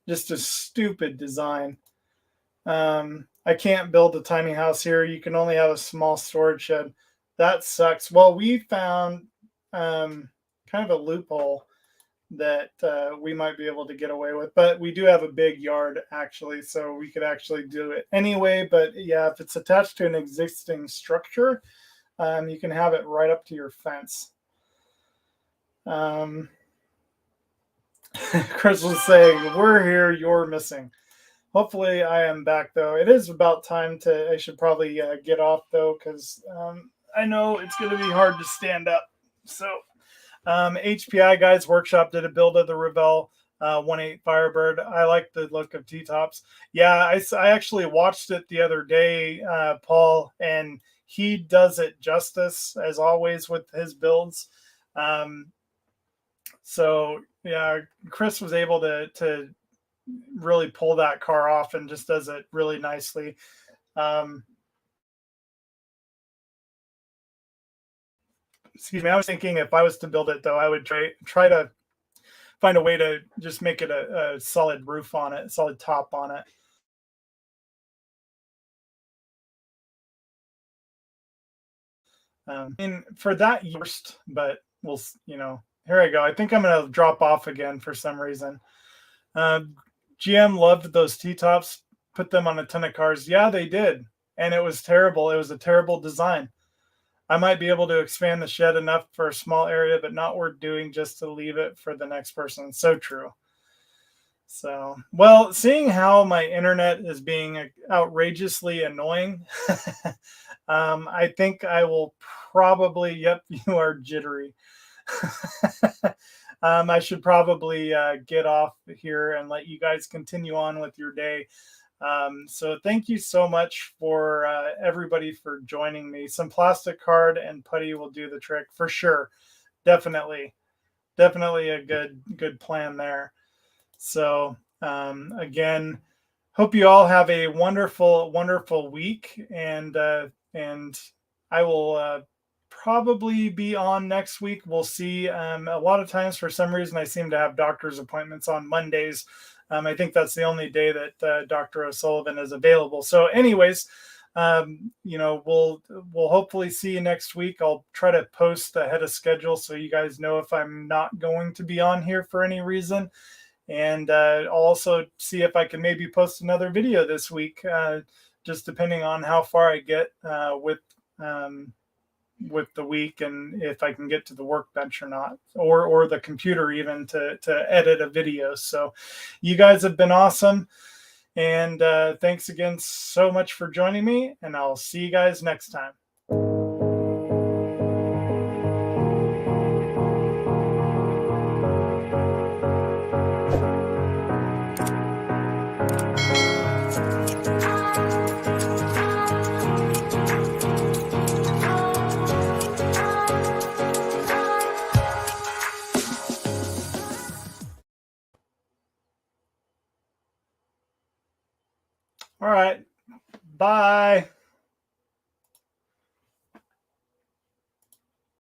just a stupid design. I can't build a tiny house here. You can only have a small storage shed. That sucks. Well, we found kind of a loophole that we might be able to get away with, but we do have a big yard actually, so we could actually do it anyway. But yeah, if it's attached to an existing structure, you can have it right up to your fence. Chris was saying, we're here, you're missing. Hopefully I am back though. It is about time I should probably get off though, because I know it's going to be hard to stand up. So HPI Guys Workshop did a build of the Revell 1/8 Firebird. I like the look of T-tops. Yeah, I actually watched it the other day, Paul, and he does it justice as always with his builds. So yeah, Chris was able to really pull that car off and just does it really nicely. Excuse me, I was thinking if I was to build it though, I would try to find a way to just make it a solid roof on it, solid top on it. And for that first, but we'll, here I go. I think I'm going to drop off again for some reason. GM loved those T-tops, put them on a ton of cars. Yeah, they did. And it was terrible. It was a terrible design. I might be able to expand the shed enough for a small area, but not worth doing just to leave it for the next person. So true. So, well, seeing how my internet is being outrageously annoying, I think I will probably, yep, you are jittery. I should probably get off here and let you guys continue on with your day. So thank you so much for everybody for joining me. Some plastic card and putty will do the trick for sure. Definitely a good plan there. So again, hope you all have a wonderful week, and I will probably be on next week. We'll see. A lot of times, for some reason, I seem to have doctor's appointments on Mondays. I think that's the only day that Dr. O'Sullivan is available. So, anyways, we'll hopefully see you next week. I'll try to post ahead of schedule so you guys know if I'm not going to be on here for any reason. And I'll also see if I can maybe post another video this week, just depending on how far I get with the week and if I can get to the workbench or not, or the computer even to edit a video. So you guys have been awesome. And thanks again so much for joining me, and I'll see you guys next time. All right. Bye.